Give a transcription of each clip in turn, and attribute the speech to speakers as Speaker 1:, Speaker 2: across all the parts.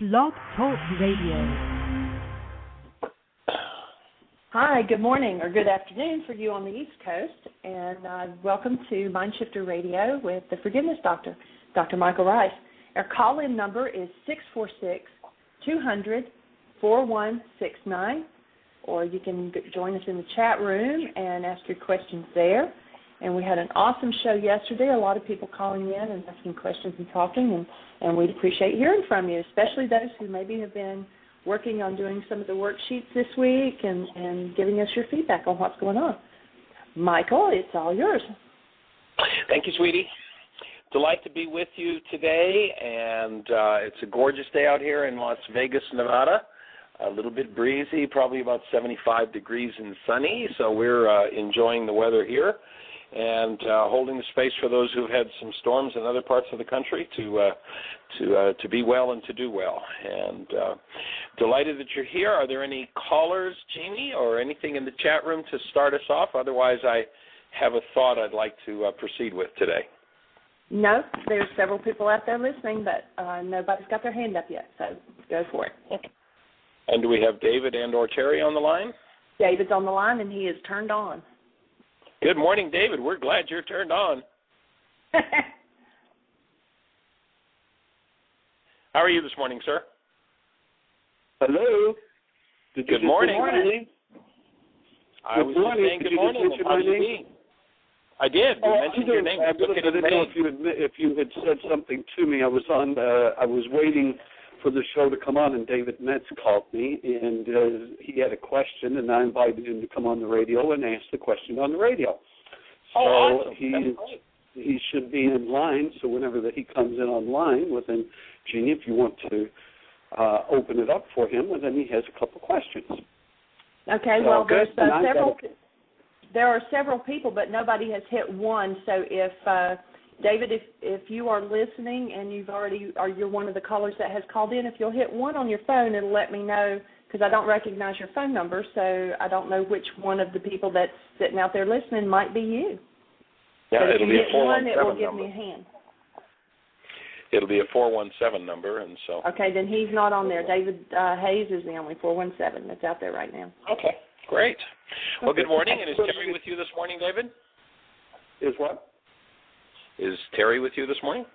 Speaker 1: Blog Talk Radio.
Speaker 2: Hi, good morning or good afternoon for you on the East Coast, and welcome to MindShifters Radio with the Forgiveness Doctor, Dr. Michael Ryce. Our call-in number is 646-200-4169, or you can join us in the chat room and ask your questions there. And we had an awesome show yesterday, a lot of people calling in and asking questions and talking, and we'd appreciate hearing from you, especially those who maybe have been working on doing some of the worksheets this week and giving us your feedback on what's going on. Michael, it's all yours.
Speaker 3: Thank you, sweetie. Delight to be with you today, and it's a gorgeous day out here in Las Vegas, Nevada. A little bit breezy, probably about 75 degrees and sunny, so we're enjoying the weather here and holding the space for those who've had some storms in other parts of the country to be well and to do well. And delighted that you're here. Are there any callers, Jeannie, or anything in the chat room to start us off? Otherwise, I have a thought I'd like to proceed with today.
Speaker 2: No, there's several people out there listening, but nobody's got their hand up yet, so go for it.
Speaker 3: Okay. And do we have David and or Terry on the line?
Speaker 2: David's on the line, and he is turned on.
Speaker 3: Good morning, David. We're glad you're turned on. How are you this morning, sir?
Speaker 4: Hello.
Speaker 3: Good morning.
Speaker 4: Good morning.
Speaker 3: I was just saying good morning. How are you doing? I did. You mentioned your name.
Speaker 4: I didn't know if you had said something to me. I was waiting for the show to come on, and David Metz called me, and he had a question, and I invited him to come on the radio and ask the question on the radio.
Speaker 3: Awesome.
Speaker 4: He should be in line, so whenever he comes in online, well, then, Jeannie, if you want to open it up for him, well, then he has a couple questions.
Speaker 2: Okay,
Speaker 4: so,
Speaker 2: well, there are several people, but nobody has hit one, so if David, if you are listening and you're one of the callers that has called in, if you'll hit one on your phone, it'll let me know, because I don't recognize your phone number, so I don't know which one of the people that's sitting out there listening might be you.
Speaker 3: Yeah,
Speaker 2: so
Speaker 3: it'll be a 417
Speaker 2: it will give
Speaker 3: number.
Speaker 2: me a hand.
Speaker 3: It'll be a 417 number, and so.
Speaker 2: Okay, then he's not on there. David Hayes is the only 417 that's out there right now.
Speaker 3: Okay, great. Well, good morning, and is Terry with you this morning, David?
Speaker 4: Is what?
Speaker 3: Is Terry with you this morning?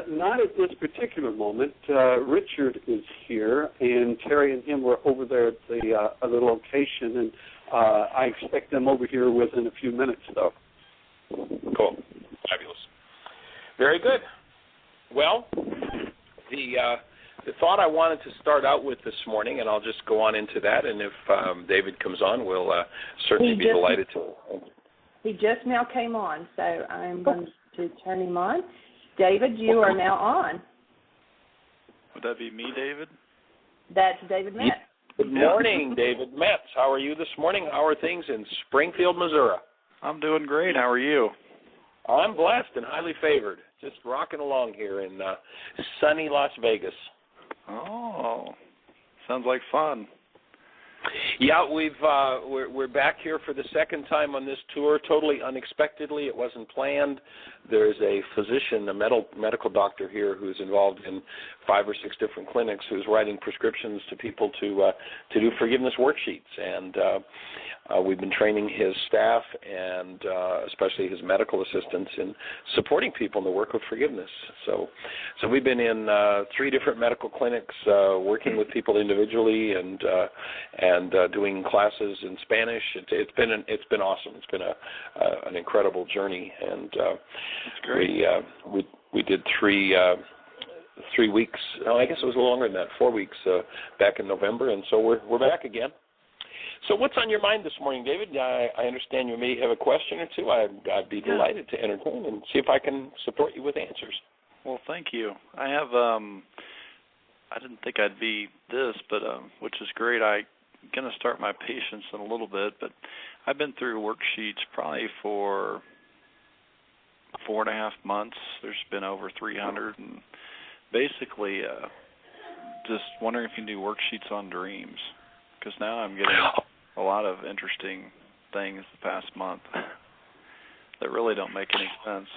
Speaker 4: Not at this particular moment. Richard is here, and Terry and him were over there at the other location, and I expect them over here within a few minutes, though.
Speaker 3: Cool. Fabulous. Very good. Well, the thought I wanted to start out with this morning, and I'll just go on into that, and if David comes on, we'll certainly be delighted to.
Speaker 2: He just now came on, so I'm going to turn him on. David, you are now on.
Speaker 5: Would that be me, David?
Speaker 2: That's David Metz.
Speaker 3: Good morning, David Metz. How are you this morning? How are things in Springfield, Missouri?
Speaker 5: I'm doing great. How are you?
Speaker 3: I'm blessed and highly favored. Just rocking along here in sunny Las Vegas.
Speaker 5: Oh, sounds like fun.
Speaker 3: Yeah, we're back here for the second time on this tour, totally unexpectedly. It wasn't planned. There's a physician, a medical doctor here who's involved in 5 or 6 different clinics who's writing prescriptions to people to do forgiveness worksheets. And we've been training his staff and especially his medical assistants in supporting people in the work of forgiveness. So we've been in 3 different medical clinics working with people individually and doing classes in Spanish. It's been awesome. It's been an incredible journey, and we did 3 weeks. Oh, I guess it was longer than that, 4 weeks back in November, and so we're back again. So what's on your mind this morning, David? I understand you may have a question or two. I'd be delighted to entertain and see if I can support you with answers.
Speaker 5: Well, thank you. I have. I didn't think I'd be this, but which is great. I'm going to start my patience in a little bit, but I've been through worksheets probably for 4.5 months. There's been over 300, and basically just wondering if you can do worksheets on dreams, because now I'm getting a lot of interesting things the past month that really don't make any sense.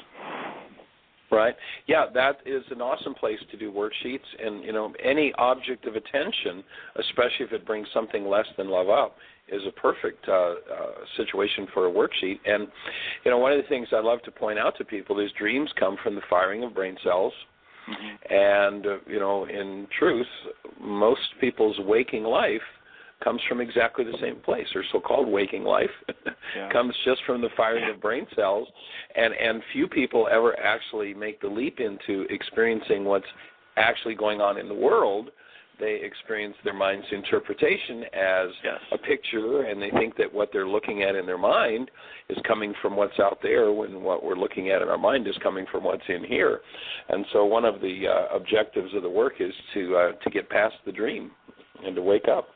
Speaker 3: Right. Yeah, that is an awesome place to do worksheets, and any object of attention, especially if it brings something less than love up, is a perfect situation for a worksheet. And one of the things I love to point out to people is dreams come from the firing of brain cells. Mm-hmm. And in truth, most people's waking life comes from exactly the same place, or so-called waking life. Comes just from the firing of brain cells, and few people ever actually make the leap into experiencing what's actually going on in the world. They experience their mind's interpretation as a picture, and they think that what they're looking at in their mind is coming from what's out there, when what we're looking at in our mind is coming from what's in here. And so one of the objectives of the work is to get past the dream and to wake up.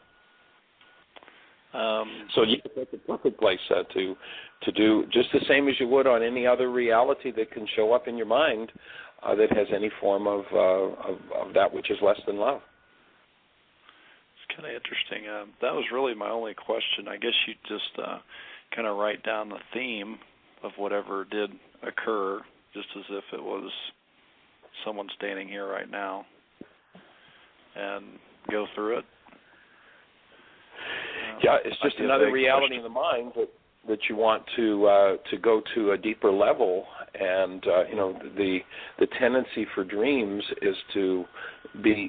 Speaker 3: So it's a perfect place to do just the same as you would on any other reality that can show up in your mind that has any form of that which is less than love.
Speaker 5: It's kind of interesting. That was really my only question. I guess you just kind of write down the theme of whatever did occur, just as if it was someone standing here right now, and go through it.
Speaker 3: Yeah, it's just another reality in the mind that you want to go to a deeper level, and the tendency for dreams is to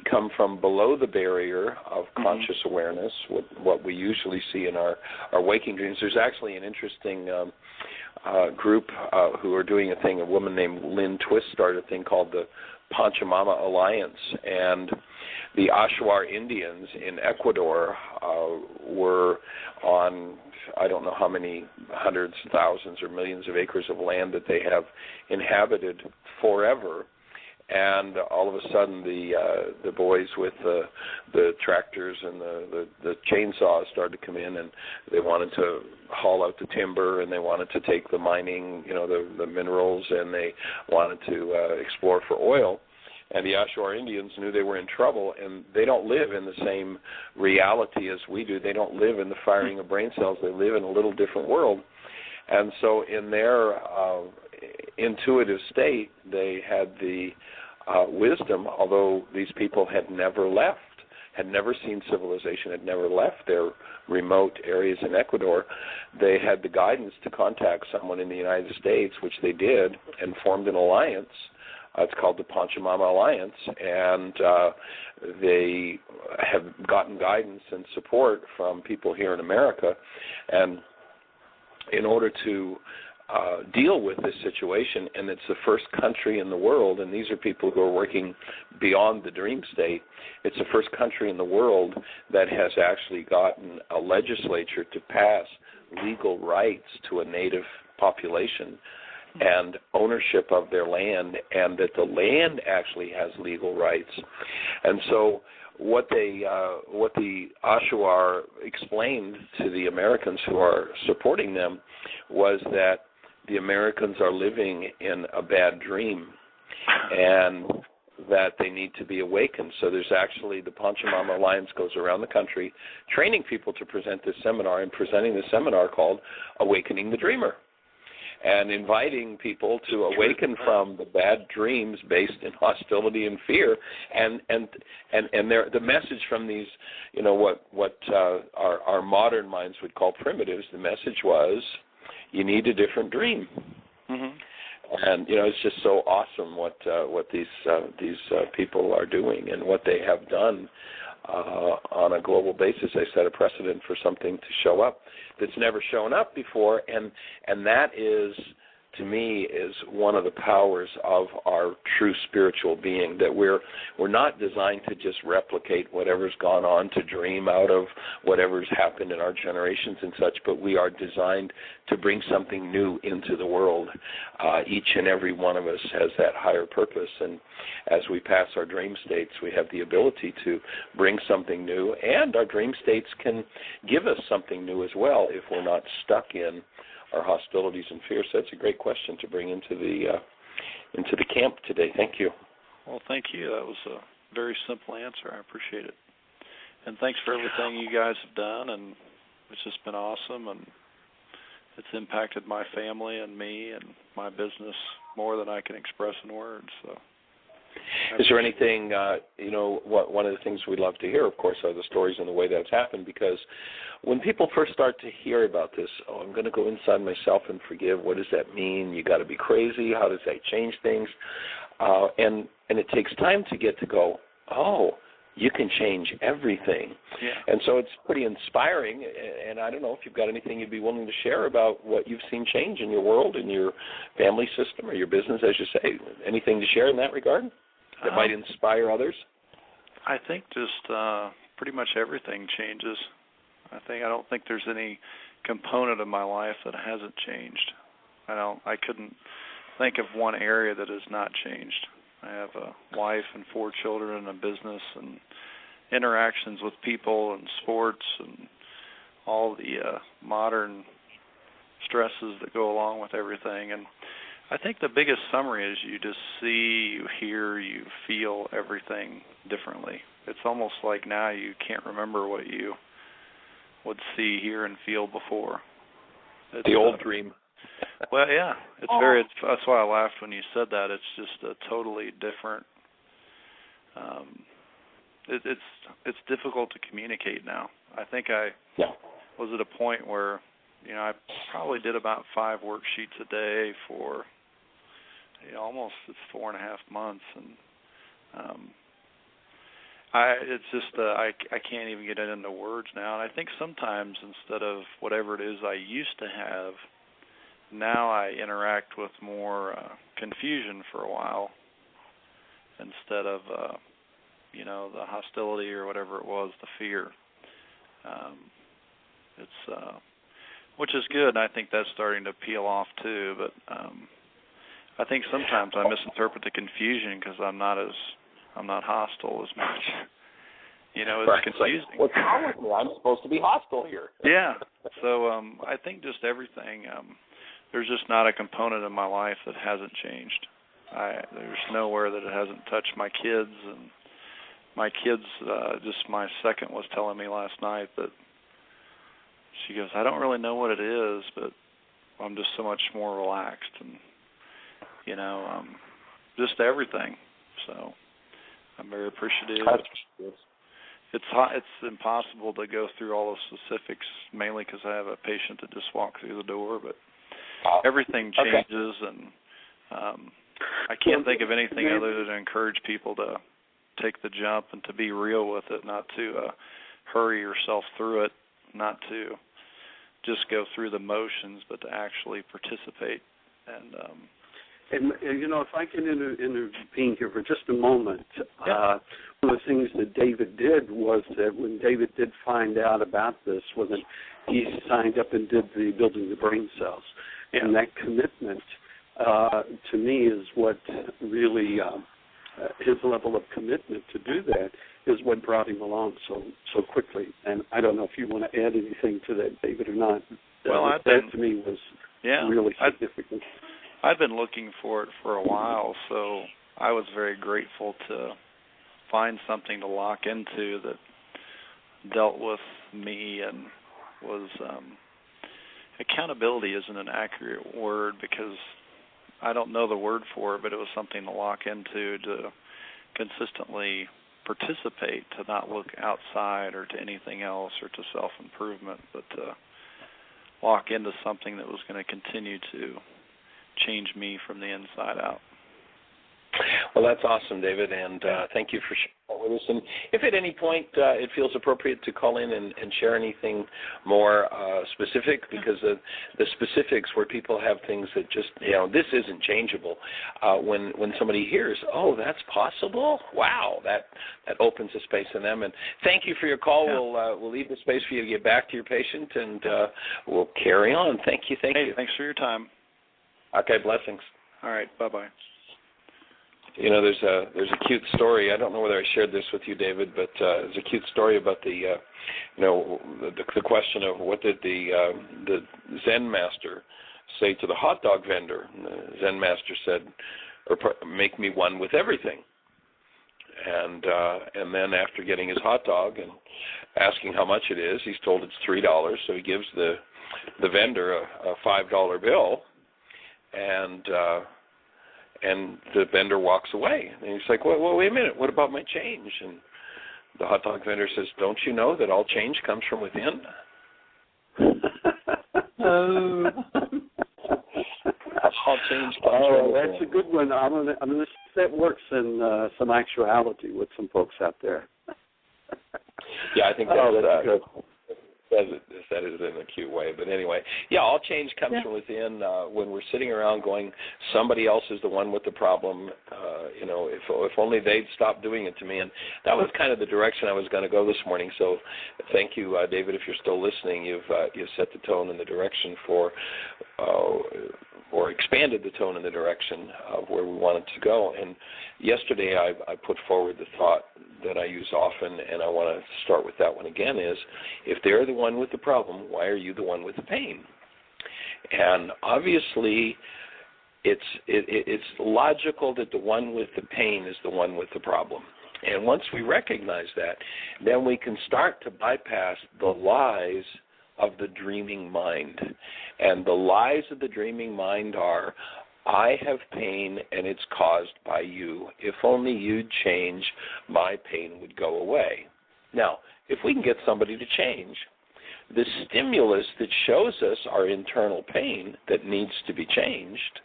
Speaker 3: come from below the barrier of conscious awareness, what we usually see in our waking dreams. There's actually an interesting group who are doing a thing. A woman named Lynn Twist started a thing called the Pachamama Alliance, and the Achuar Indians in Ecuador were on, I don't know how many hundreds, thousands, or millions of acres of land that they have inhabited forever. And all of a sudden, the boys with the tractors and the chainsaws started to come in, and they wanted to haul out the timber, and they wanted to take the mining, the minerals, and they wanted to explore for oil. And the Achuar Indians knew they were in trouble, and they don't live in the same reality as we do. They don't live in the firing of brain cells. They live in a little different world. And so in their intuitive state, they had the wisdom, although these people had never left, had never seen civilization, had never left their remote areas in Ecuador, they had the guidance to contact someone in the United States, which they did, and formed an alliance. It's called the Pachamama Alliance, and they have gotten guidance and support from people here in America. And in order to deal with this situation, and it's the first country in the world, and these are people who are working beyond the dream state, it's the first country in the world that has actually gotten a legislature to pass legal rights to a native population and ownership of their land, and that the land actually has legal rights. And so what the Achuar explained to the Americans who are supporting them was that the Americans are living in a bad dream, and that they need to be awakened. So there's actually, the Pachamama Alliance goes around the country training people to present this seminar, and presenting this seminar called Awakening the Dreamer, and inviting people to awaken from the bad dreams based in hostility and fear, and the message from these, what our modern minds would call primitives. The message was, you need a different dream. Mm-hmm. And it's just so awesome what these people are doing and what they have done on a global basis. They set a precedent for something to show up that's never shown up before, and that is, to me, is one of the powers of our true spiritual being, that we're not designed to just replicate whatever's gone on, to dream out of whatever's happened in our generations and such, but we are designed to bring something new into the world. Each and every one of us has that higher purpose, and as we pass our dream states, we have the ability to bring something new, and our dream states can give us something new as well if we're not stuck in our hostilities and fears. So that's a great question to bring into the camp today. Thank you.
Speaker 5: Well, thank you. That was a very simple answer. I appreciate it. And thanks for everything you guys have done, and it's just been awesome, and it's impacted my family and me and my business more than I can express in words. So.
Speaker 3: Is there anything, one of the things we'd love to hear, of course, are the stories and the way that's happened, because when people first start to hear about this, I'm going to go inside myself and forgive, what does that mean? You got to be crazy. How does that change things? And it takes time to get to go, you can change everything.
Speaker 5: Yeah.
Speaker 3: And so it's pretty inspiring, and I don't know if you've got anything you'd be willing to share about what you've seen change in your world, in your family system, or your business, as you say. Anything to share in that regard that might inspire others?
Speaker 5: I think just pretty much everything changes. I don't think there's any component of my life that hasn't changed. I couldn't think of one area that has not changed. I have a wife and 4 children and a business and interactions with people and sports and all the modern stresses that go along with everything. And I think the biggest summary is you just see, you hear, you feel everything differently. It's almost like now you can't remember what you would see, hear, and feel before. It's
Speaker 3: the old dream.
Speaker 5: Well, yeah, that's why I laughed when you said that. It's just a totally different. It's difficult to communicate now. I think I was at a point where, I probably did about 5 worksheets a day for, almost 4.5 months, and I can't even get it into words now. And I think sometimes instead of whatever it is I used to have, now I interact with more confusion for a while instead of, the hostility or whatever it was, the fear. Which is good, and I think that's starting to peel off too. But I think sometimes I misinterpret the confusion because I'm not hostile as much. It's confusing.
Speaker 3: Like, what's wrong with me? I'm supposed to be hostile here.
Speaker 5: Yeah. So I think just everything. There's just not a component of my life that hasn't changed. There's nowhere that it hasn't touched my kids. And my kids, just my second was telling me last night that she goes, I don't really know what it is, but I'm just so much more relaxed and, just everything. So I'm very appreciative. It's impossible to go through all the specifics, mainly because I have a patient that just walked through the door, but everything changes, and I can't think of anything other than to encourage people to take the jump and to be real with it, not to hurry yourself through it, not to just go through the motions, but to actually participate. And
Speaker 4: if I can intervene here for just a moment, one of the things that David did was that when David did find out about this, was that he signed up and did the building the brain cells. And that commitment, to me, is what really, his level of commitment to do that is what brought him along so quickly. And I don't know if you want to add anything to that, David, or not.
Speaker 5: Well,
Speaker 4: that to me was really significant.
Speaker 5: I'd been looking for it for a while, so I was very grateful to find something to lock into that dealt with me and was accountability isn't an accurate word because I don't know the word for it, but it was something to lock into to consistently participate, to not look outside or to anything else or to self-improvement, but to lock into something that was going to continue to change me from the inside out.
Speaker 3: Well, that's awesome, David, and thank you for sharing that with us. And if at any point it feels appropriate to call in and share anything more specific, because the specifics where people have things that just, this isn't changeable, when somebody hears, oh, that's possible, wow, that opens a space in them. And thank you for your call. Yeah. We'll leave the space for you to get back to your patient, and we'll carry on. Thank you.
Speaker 5: Hey, thanks for your time.
Speaker 3: Okay, blessings.
Speaker 5: All right, bye-bye.
Speaker 3: There's a cute story. I don't know whether I shared this with you, David, but there's a cute story about the question of what did the Zen master say to the hot dog vendor. And the Zen master said, "Make me one with everything." And then after getting his hot dog and asking how much it is, he's told it's $3. So he gives the vendor a $5 bill, and And the vendor walks away. And he's like, well, wait a minute, what about my change? And the hot dog vendor says, don't you know that all change comes from within?
Speaker 2: Oh.
Speaker 3: All change comes from within.
Speaker 4: That's a good one. I'm gonna see if that works in some actuality with some folks out there.
Speaker 3: Yeah, I think that's
Speaker 4: good.
Speaker 3: Said it in a cute way, but anyway, yeah, all change comes from within. When we're sitting around going, somebody else is the one with the problem. If only they'd stop doing it to me. And that was kind of the direction I was going to go this morning. So, thank you, David. If you're still listening, you've set the tone and the direction for, or expanded the tone and the direction of where we wanted to go. And yesterday, I put forward the thought that I use often, and I want to start with that one again, is if they're the one with the problem, why are you the one with the pain? And obviously, it's logical that the one with the pain is the one with the problem. And once we recognize that, then we can start to bypass the lies of the dreaming mind. And the lies of the dreaming mind are, I have pain and it's caused by you. If only you'd change, my pain would go away. Now, if we can get somebody to change, the stimulus that shows us our internal pain that needs to be changed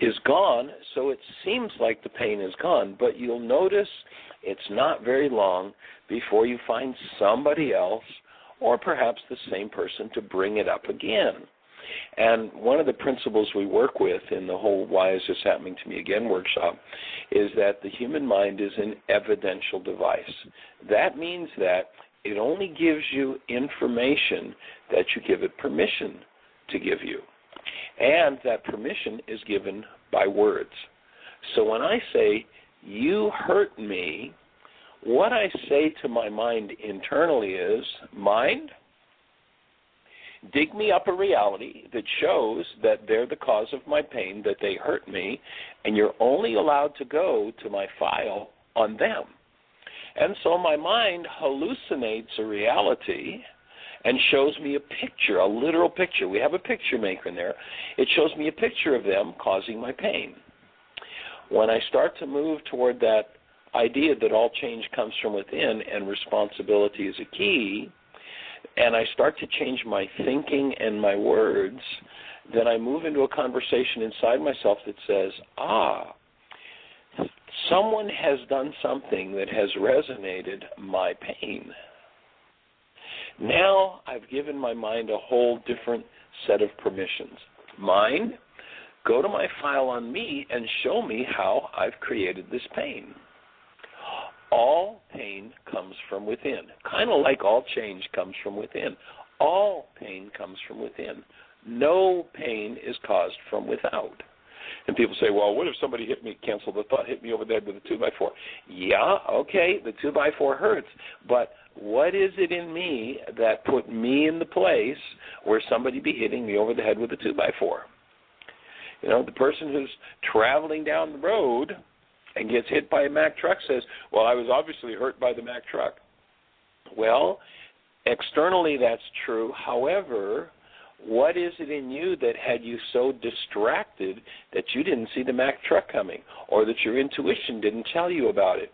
Speaker 3: is gone, so it seems like the pain is gone, but you'll notice it's not very long before you find somebody else or perhaps the same person to bring it up again. And one of the principles we work with in the whole Why Is This Happening to Me Again workshop is that the human mind is an evidential device. That means that it only gives you information that you give it permission to give you. And that permission is given by words. So when I say, you hurt me, what I say to my mind internally is, mind, dig me up a reality that shows that they're the cause of my pain, that they hurt me, and you're only allowed to go to my file on them. And so my mind hallucinates a reality and shows me a picture, a literal picture. We have a picture maker in there. It shows me a picture of them causing my pain. When I start to move toward that idea that all change comes from within and responsibility is a key, and I start to change my thinking and my words, then I move into a conversation inside myself that says, someone has done something that has resonated my pain. Now I've given my mind a whole different set of permissions. Mind, go to my file on me and show me how I've created this pain. All pain comes from within, kind of like all change comes from within. All pain comes from within. No pain is caused from without. And people say, well, what if somebody hit me, cancel the thought, hit me over the head with a 2x4? Yeah, okay, the 2x4 hurts, but what is it in me that put me in the place where somebody be hitting me over the head with a 2x4? You know, the person who's traveling down the road and gets hit by a Mack truck says, well, I was obviously hurt by the Mack truck. Well, externally that's true. However, what is it in you that had you so distracted that you didn't see the Mack truck coming, or that your intuition didn't tell you about it?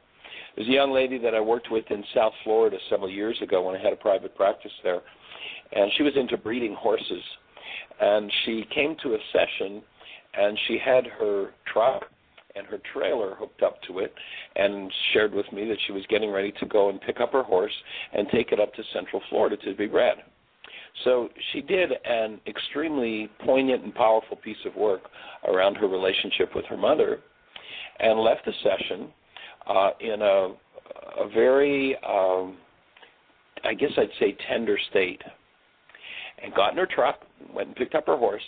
Speaker 3: There's a young lady that I worked with in South Florida several years ago when I had a private practice there, and she was into breeding horses. And she came to a session, and she had her truck and her trailer hooked up to it and shared with me that she was getting ready to go and pick up her horse and take it up to Central Florida to be bred. So she did an extremely poignant and powerful piece of work around her relationship with her mother and left the session in a very, I guess I'd say, tender state, and got in her truck, went and picked up her horse.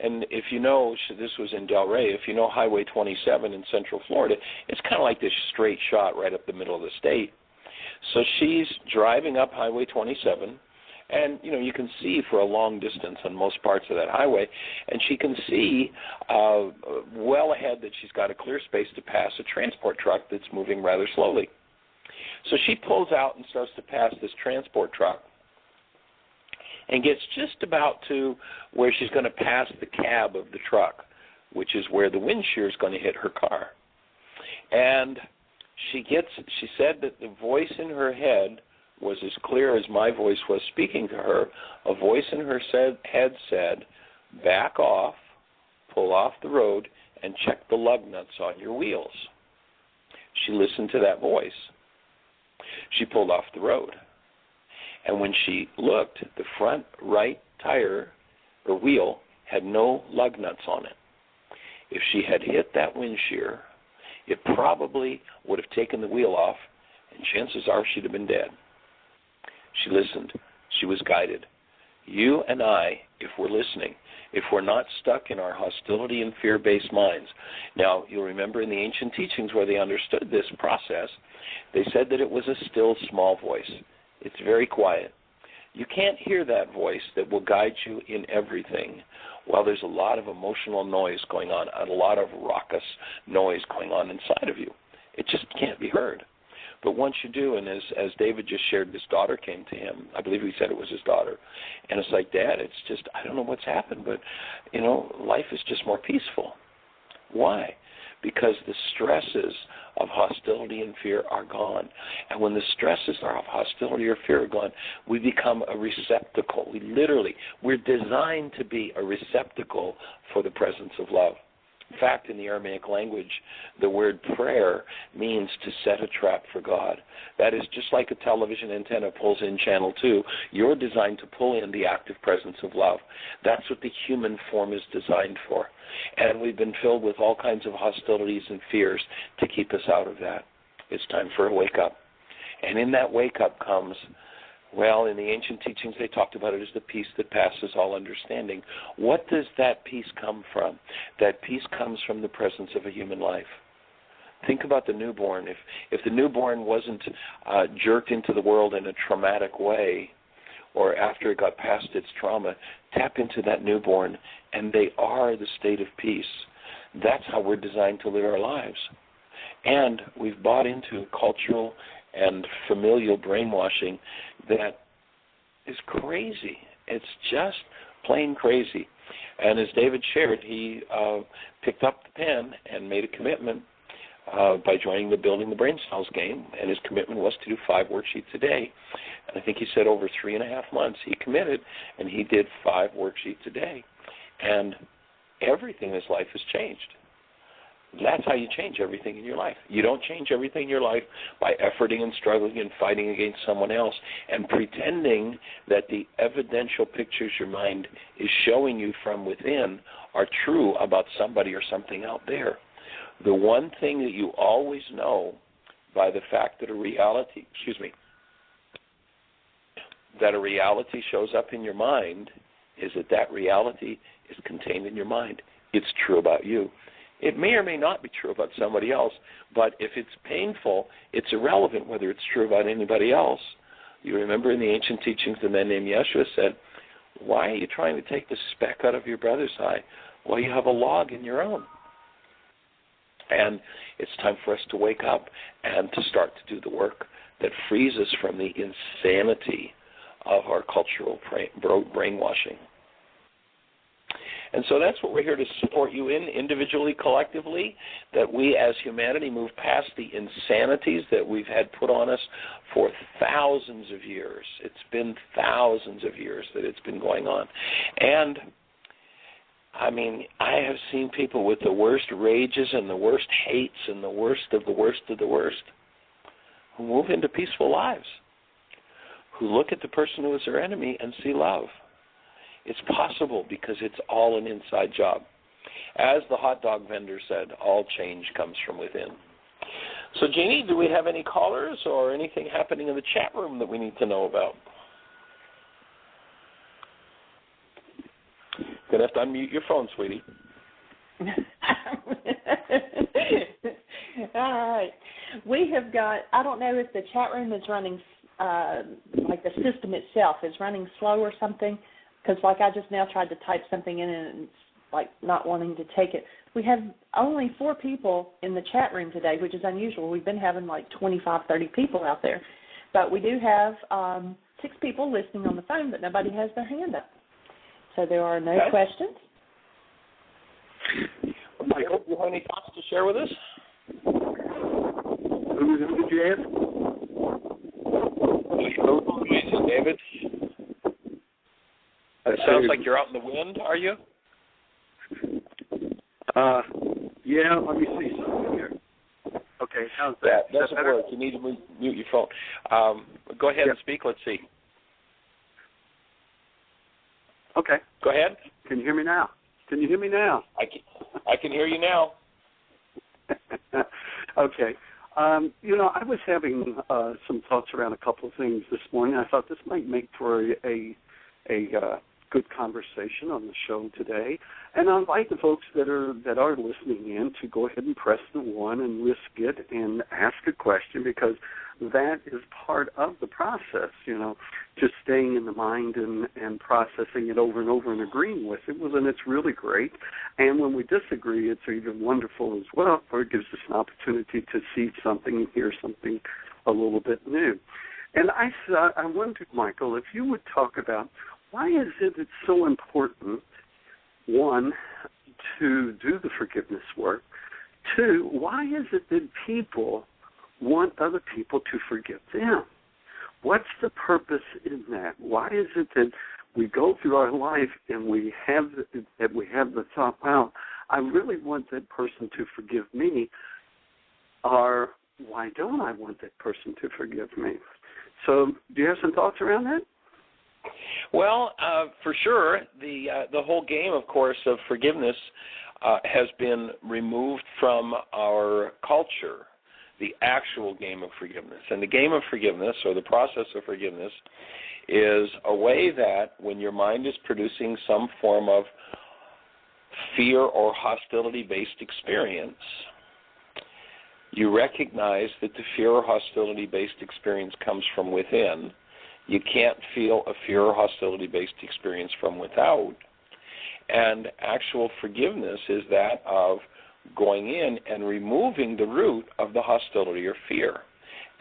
Speaker 3: And if you know, this was in Delray, if you know Highway 27 in Central Florida, it's kind of like this straight shot right up the middle of the state. So she's driving up Highway 27, and, you know, you can see for a long distance on most parts of that highway, and she can see well ahead that she's got a clear space to pass a transport truck that's moving rather slowly. So she pulls out and starts to pass this transport truck and gets just about to where she's going to pass the cab of the truck which is where the wind shear is going to hit her car. And she said that the voice in her head was as clear as my voice was speaking to her. A voice in her head said, back off, pull off the road, and check the lug nuts on your wheels. She listened to that voice. She pulled off the road. And when she looked, the front right tire or wheel had no lug nuts on it. If she had hit that wind shear, it probably would have taken the wheel off, and chances are she'd have been dead. She listened. She was guided. You and I, if we're listening, if we're not stuck in our hostility and fear-based minds. Now, you'll remember in the ancient teachings where they understood this process, they said that it was a still, small voice. It's very quiet. You can't hear that voice that will guide you in everything while there's a lot of emotional noise going on and a lot of raucous noise going on inside of you. It just can't be heard. But once you do, and as David just shared, his daughter came to him. I believe he said it was his daughter. And it's like, Dad, it's just, I don't know what's happened, but, life is just more peaceful. Why? Because the stresses of hostility and fear are gone. And when the stresses of hostility or fear are gone, we become a receptacle. We're designed to be a receptacle for the presence of love. In fact, in the Aramaic language, the word prayer means to set a trap for God. That is just like a television antenna pulls in channel 2. You're designed to pull in the active presence of love. That's what the human form is designed for. And we've been filled with all kinds of hostilities and fears to keep us out of that. It's time for a wake-up. And in that wake-up comes, in the ancient teachings, they talked about it as the peace that passes all understanding. What does that peace come from? That peace comes from the presence of a human life. Think about the newborn. If the newborn wasn't jerked into the world in a traumatic way, or after it got past its trauma, tap into that newborn, and they are the state of peace. That's how we're designed to live our lives. And we've bought into cultural and familial brainwashing that is crazy. It's just plain crazy. And as David shared, he picked up the pen and made a commitment by joining the Building the Brain Cells game, and his commitment was to do 5 worksheets a day. And I think he said over 3.5 months he committed, and he did 5 worksheets a day. And everything in his life has changed. That's how you change everything in your life. You don't change everything in your life by efforting and struggling and fighting against someone else and pretending that the evidential pictures your mind is showing you from within are true about somebody or something out there. The one thing that you always know by the fact that a reality shows up in your mind is that reality is contained in your mind. It's true about you. It may or may not be true about somebody else, but if it's painful, it's irrelevant whether it's true about anybody else. You remember in the ancient teachings, the man named Yeshua said, why are you trying to take the speck out of your brother's eye while you have a log in your own? And it's time for us to wake up and to start to do the work that frees us from the insanity of our cultural brainwashing. And so that's what we're here to support you in, individually, collectively, that we as humanity move past the insanities that we've had put on us for thousands of years. It's been thousands of years that it's been going on. And, I have seen people with the worst rages and the worst hates and the worst of the worst of the worst who move into peaceful lives, who look at the person who is their enemy and see love. It's possible because it's all an inside job. As the hot dog vendor said, all change comes from within. So, Jeannie, do we have any callers or anything happening in the chat room that we need to know about? Going to have to unmute your phone, sweetie.
Speaker 2: All right. We have got, I don't know if the chat room is running, like the system itself is running slow or something. Because I just now tried to type something in and it's not wanting to take it. We have only 4 people in the chat room today, which is unusual. We've been having 25, 30 people out there. But we do have 6 people listening on the phone, but nobody has their hand up. So there are no questions.
Speaker 4: Michael.
Speaker 3: Do you have any thoughts to share with us?
Speaker 4: Who did you ask?
Speaker 3: David? It sounds like you're out in the wind, are you?
Speaker 4: Yeah, let me see something here. Okay, how's that?
Speaker 3: That doesn't work. You need to mute your phone. Go ahead and speak. Let's see.
Speaker 4: Okay.
Speaker 3: Go ahead.
Speaker 4: Can you hear me now?
Speaker 3: I can hear you now.
Speaker 4: Okay. I was having some thoughts around a couple of things this morning. I thought this might make for a good conversation on the show today, and I invite the folks that are listening in to go ahead and press the 1 and risk it and ask a question, because that is part of the process. Just staying in the mind and processing it over and over and agreeing with it. And it's really great. And when we disagree, it's even wonderful as well, for it gives us an opportunity to see something and hear something a little bit new. And I wondered, Michael, if you would talk about why is it it's so important, 1, to do the forgiveness work, 2, why is it that people want other people to forgive them? What's the purpose in that? Why is it that we go through our life and we have the thought, wow, I really want that person to forgive me, or why don't I want that person to forgive me? So do you have some thoughts around that?
Speaker 3: Well, for sure, the whole game, of course, of forgiveness has been removed from our culture, the actual game of forgiveness. And the game of forgiveness, or the process of forgiveness, is a way that when your mind is producing some form of fear or hostility-based experience, you recognize that the fear or hostility-based experience comes from within. You can't feel a fear or hostility-based experience from without. And actual forgiveness is that of going in and removing the root of the hostility or fear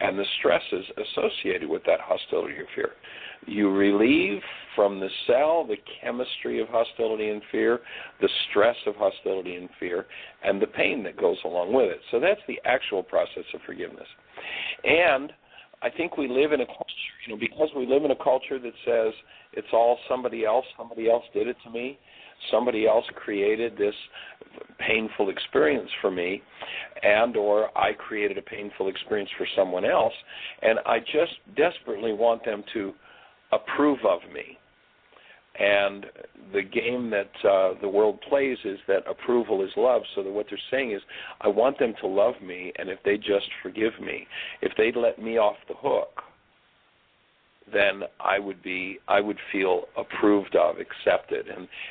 Speaker 3: and the stresses associated with that hostility or fear. You relieve from the cell the chemistry of hostility and fear, the stress of hostility and fear, and the pain that goes along with it. So that's the actual process of forgiveness. And I think we live in a culture, because we live in a culture that says it's all somebody else did it to me, somebody else created this painful experience for me, and or I created a painful experience for someone else, and I just desperately want them to approve of me. And the game that the world plays is that approval is love, so that what they're saying is, I want them to love me, and if they just forgive me, if they'd let me off the hook, then I would feel approved of, accepted.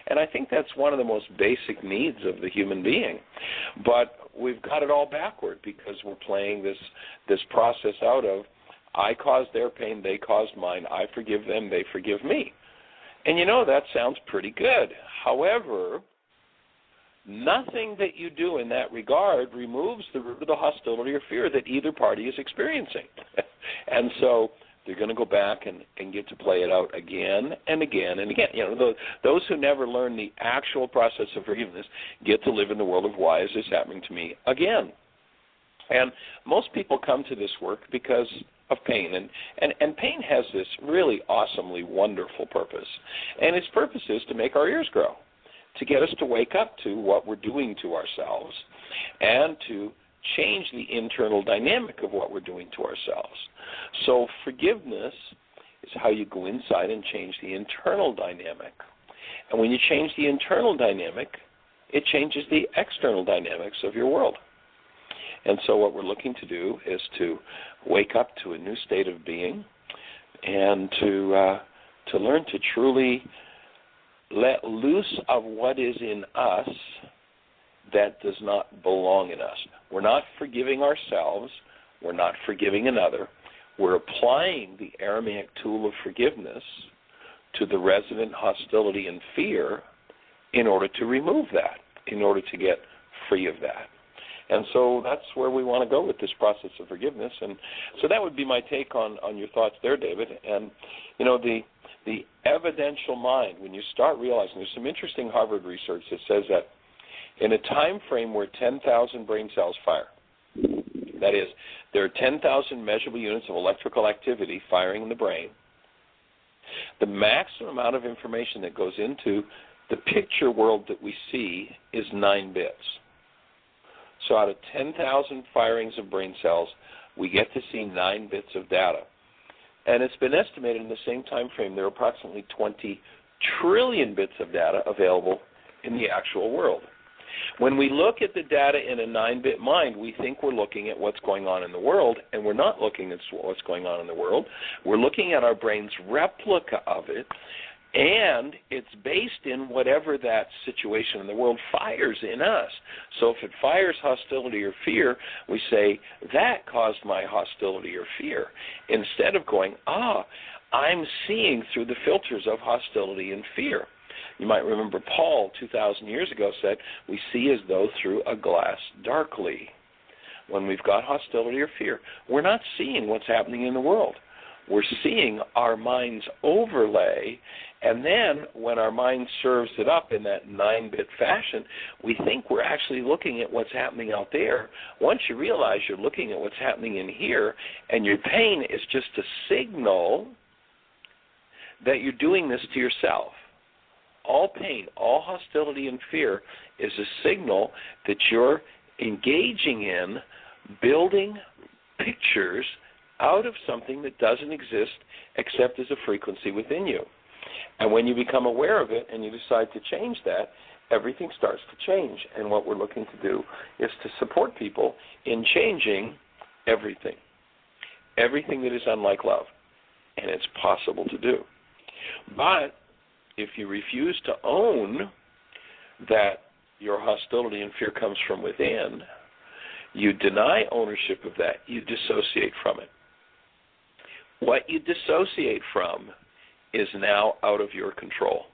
Speaker 3: And I think that's one of the most basic needs of the human being. But we've got it all backward, because we're playing this process out of, I caused their pain, they caused mine, I forgive them, they forgive me. And that sounds pretty good. However, nothing that you do in that regard removes the root of the hostility or fear that either party is experiencing. And so they're going to go back and get to play it out again and again and again. Those who never learn the actual process of forgiveness get to live in the world of, why is this happening to me again? And most people come to this work because of pain. And pain has this really awesomely wonderful purpose. And its purpose is to make our ears grow, to get us to wake up to what we're doing to ourselves, and to change the internal dynamic of what we're doing to ourselves. So forgiveness is how you go inside and change the internal dynamic. And when you change the internal dynamic, it changes the external dynamics of your world. And so what we're looking to do is to wake up to a new state of being, and to learn to truly let loose of what is in us that does not belong in us. We're not forgiving ourselves. We're not forgiving another. We're applying the Aramaic tool of forgiveness to the resident hostility and fear in order to remove that, in order to get free of that. And so that's where we want to go with this process of forgiveness. And so that would be my take on your thoughts there, David. And, the evidential mind, when you start realizing, there's some interesting Harvard research that says that in a time frame where 10,000 brain cells fire. That is, there are 10,000 measurable units of electrical activity firing in the brain. The maximum amount of information that goes into the picture world that we see is 9 bits. So out of 10,000 firings of brain cells, we get to see 9 bits of data. And it's been estimated in the same time frame there are approximately 20 trillion bits of data available in the actual world. When we look at the data in a 9-bit mind, we think we're looking at what's going on in the world, and we're not looking at what's going on in the world. We're looking at our brain's replica of it, and it's based in whatever that situation in the world fires in us. So if it fires hostility or fear, we say, that caused my hostility or fear, instead of going, I'm seeing through the filters of hostility and fear. You might remember Paul 2,000 years ago said, we see as though through a glass darkly. When we've got hostility or fear, we're not seeing what's happening in the world. We're seeing our mind's overlay, and then when our mind serves it up in that 9-bit fashion, we think we're actually looking at what's happening out there. Once you realize you're looking at what's happening in here, and your pain is just a signal that you're doing this to yourself. All pain, all hostility and fear is a signal that you're engaging in building pictures out of something that doesn't exist except as a frequency within you. And when you become aware of it and you decide to change that, everything starts to change. And what we're looking to do is to support people in changing everything. Everything that is unlike love. And it's possible to do. But if you refuse to own that your hostility and fear comes from within, you deny ownership of that. You dissociate from it. What you dissociate from is now out of your control.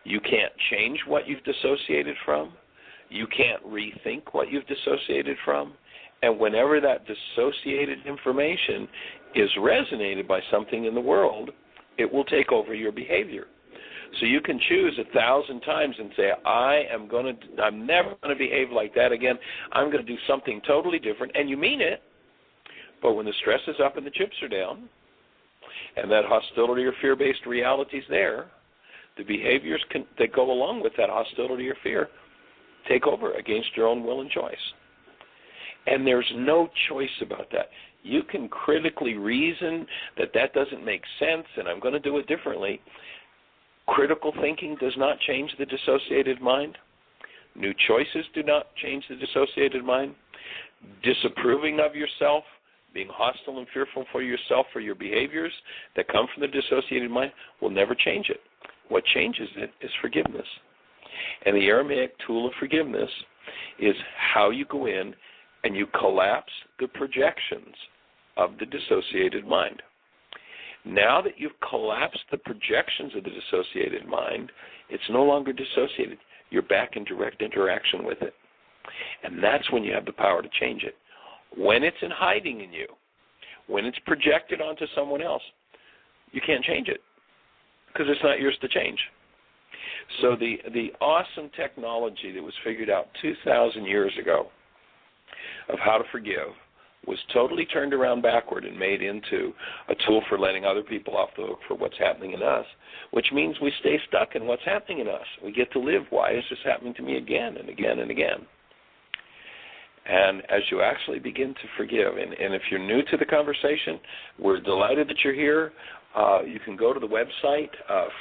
Speaker 3: You can't change what you've dissociated from. You can't rethink what you've dissociated from. And whenever that dissociated information is resonated by something in the world, it will take over your behavior. So you can choose 1,000 times and say, I'm never going to behave like that again. I'm going to do something totally different. And you mean it. But when the stress is up and the chips are down, and that hostility or fear-based reality is there, the behaviors that go along with that hostility or fear take over against your own will and choice. And there's no choice about that. You can critically reason that doesn't make sense and I'm going to do it differently. Critical thinking does not change the dissociated mind. New choices do not change the dissociated mind. Disapproving of yourself, being hostile and fearful for yourself, for your behaviors that come from the dissociated mind will never change it. What changes it is forgiveness. And the Aramaic tool of forgiveness is how you go in and you collapse the projections of the dissociated mind. Now that you've collapsed the projections of the dissociated mind, it's no longer dissociated. You're back in direct interaction with it. And that's when you have the power to change it. When it's in hiding in you, when it's projected onto someone else, you can't change it because it's not yours to change. So the awesome technology that was figured out 2,000 years ago of how to forgive was totally turned around backward and made into a tool for letting other people off the hook for what's happening in us, which means we stay stuck in what's happening in us. We get to live, why is this happening to me again and again and again? And as you actually begin to forgive, and if you're new to the conversation, we're delighted that you're here. You can go to the website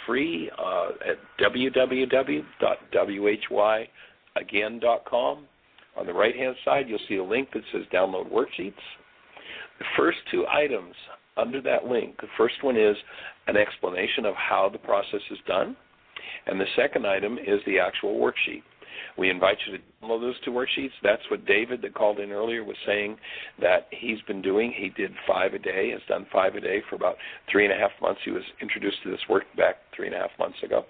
Speaker 3: free at www.whyagain.com. On the right-hand side, you'll see a link that says Download Worksheets. The first two items under that link, the first one is an explanation of how the process is done, and the second item is the actual worksheet. We invite you to download those two worksheets. That's what David that called in earlier was saying that he's been doing. He did 5 a day, has done 5 a day for about 3.5 months. He was introduced to this work back 3.5 months ago.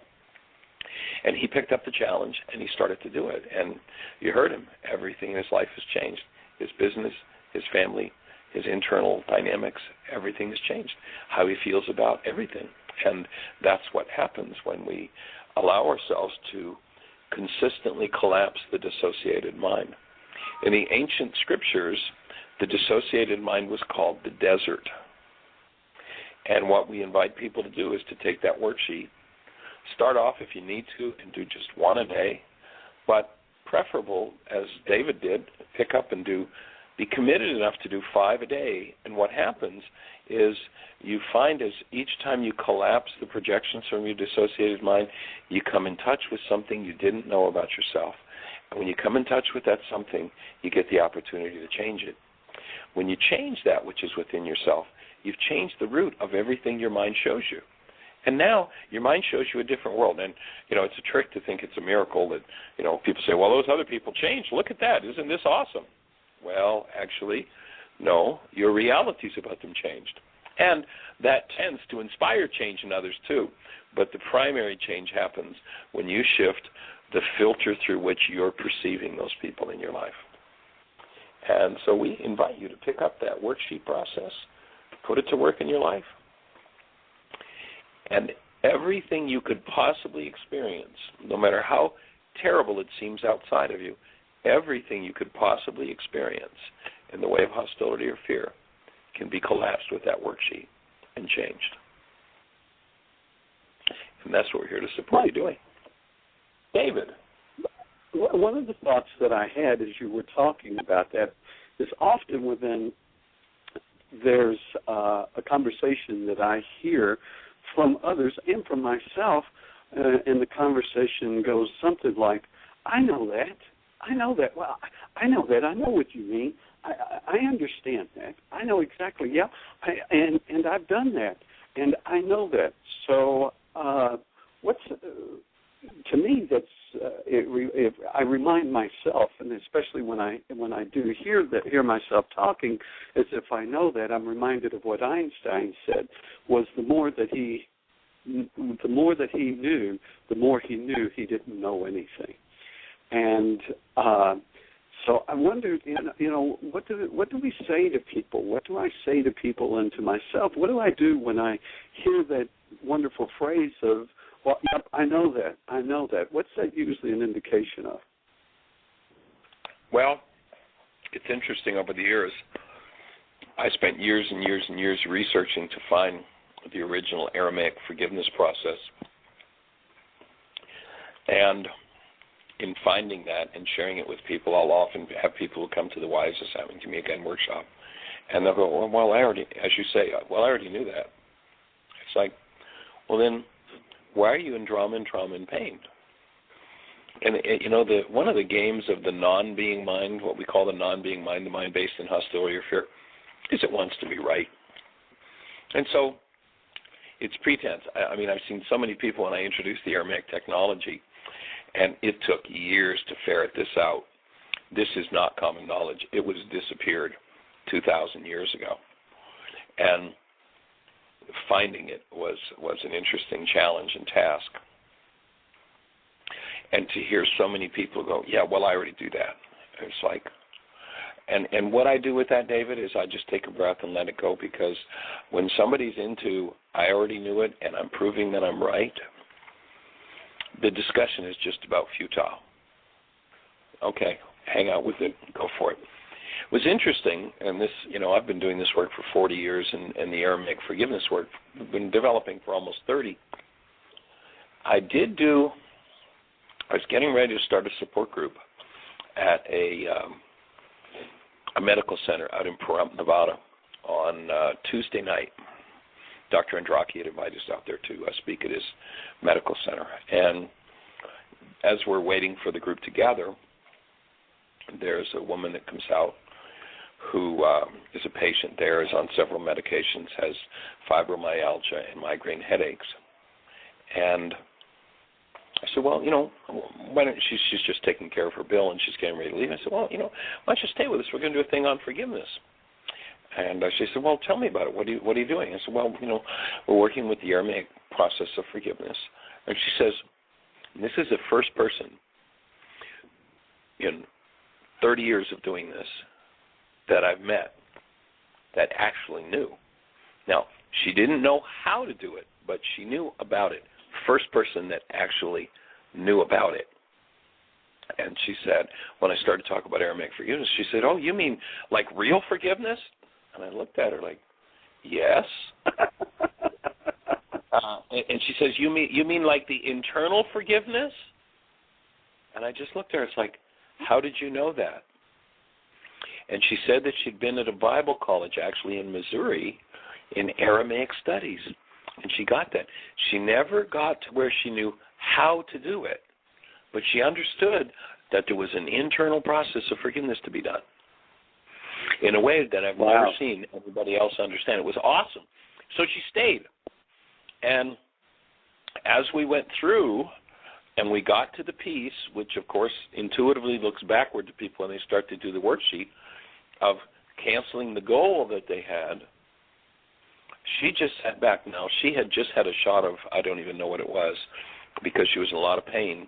Speaker 3: And he picked up the challenge, and he started to do it. And you heard him. Everything in his life has changed. His business, his family, his internal dynamics, everything has changed. How he feels about everything. And that's what happens when we allow ourselves to consistently collapse the dissociated mind. In the ancient scriptures, the dissociated mind was called the desert. And what we invite people to do is to take that worksheet, start off if you need to, and do just one a day, but preferable, as David did, pick up and be committed enough to do 5 a day. And what happens is you find as each time you collapse the projections from your dissociated mind, you come in touch with something you didn't know about yourself. And when you come in touch with that something, you get the opportunity to change it. When you change that which is within yourself, you've changed the root of everything your mind shows you. And now your mind shows you a different world. And, it's a trick to think it's a miracle that, people say, well, those other people changed. Look at that. Isn't this awesome? Well, actually, no. Your realities about them changed. And that tends to inspire change in others too. But the primary change happens when you shift the filter through which you're perceiving those people in your life. And so we invite you to pick up that worksheet process, put it to work in your life. And everything you could possibly experience, no matter how terrible it seems outside of you, everything you could possibly experience in the way of hostility or fear can be collapsed with that worksheet and changed. And that's what we're here to support you doing. David.
Speaker 4: One of the thoughts that I had as you were talking about that is often there's a conversation that I hear from others and from myself, and the conversation goes something like, I know that. Well, I know that. I know what you mean. I understand that. I know exactly. Yeah, and I've done that, and I know that. So, to me, that's if I remind myself, and especially when I do hear myself talking, as if I know that, I'm reminded of what Einstein said: was the more that he knew, the more he knew he didn't know anything. And so I wondered, what do we say to people? What do I say to people and to myself? What do I do when I hear that wonderful phrase of, well, yep, I know that. What's that usually an indication of?
Speaker 3: Well, it's interesting. Over the years, I spent years and years and years researching to find the original Aramaic forgiveness process. And in finding that and sharing it with people, I'll often have people who come to the Wise as having to me again workshop, and they'll go, well, I already, as you say, well, I already knew that. It's like, well, then why are you in drama and pain? And one of the games of the non-being mind, what we call the non-being mind, the mind based in hostility or fear, is it wants to be right. And so it's pretense. I mean, I've seen so many people when I introduced the Aramaic technology, and it took years to ferret this out. This is not common knowledge. It was disappeared 2,000 years ago. And finding it was an interesting challenge and task. And to hear so many people go, yeah, well, I already do that. It's like, and what I do with that, David, is I just take a breath and let it go, because when somebody's into, I already knew it and I'm proving that I'm right, the discussion is just about futile. Okay, hang out with it, go for it. It was interesting, and this, I've been doing this work for 40 years, and the Aramaic forgiveness work I've been developing for almost 30. I was getting ready to start a support group at a medical center out in Pahrump, Nevada on Tuesday night. Dr. Andraki had invited us out there to speak at his medical center. And as we're waiting for the group to gather, there's a woman that comes out who is a patient there, is on several medications, has fibromyalgia and migraine headaches. And I said, well, why don't she's just taking care of her bill and she's getting ready to leave. I said, well, why don't you stay with us? We're going to do a thing on forgiveness. And she said, well, tell me about it. What are you doing? I said, well, we're working with the Aramaic process of forgiveness. And she says, this is the first person in 30 years of doing this that I've met that actually knew. Now, she didn't know how to do it, but she knew about it. First person that actually knew about it. And she said, when I started talking about Aramaic forgiveness, she said, oh, you mean like real forgiveness? And I looked at her like, yes. And she says, you mean like the internal forgiveness? And I just looked at her. It's like, how did you know that? And she said that she'd been at a Bible college, actually in Missouri, in Aramaic studies. And she got that. She never got to where she knew how to do it, but she understood that there was an internal process of forgiveness to be done in a way that I've never seen everybody else understand. It was awesome. So she stayed. And as we went through and we got to the piece, which, of course, intuitively looks backward to people when they start to do the worksheet, of canceling the goal that they had, she just sat back. Now, she had just had a shot of, I don't even know what it was, because she was in a lot of pain.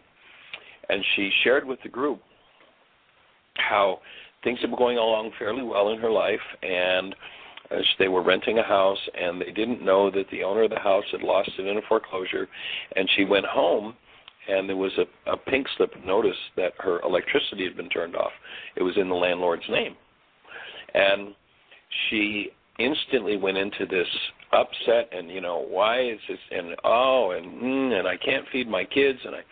Speaker 3: And she shared with the group how things had been going along fairly well in her life, and they were renting a house, and they didn't know that the owner of the house had lost it in a foreclosure. And she went home, and there was a pink slip notice that her electricity had been turned off. It was in the landlord's name. And she instantly went into this upset and, why is this, and I can't feed my kids, and I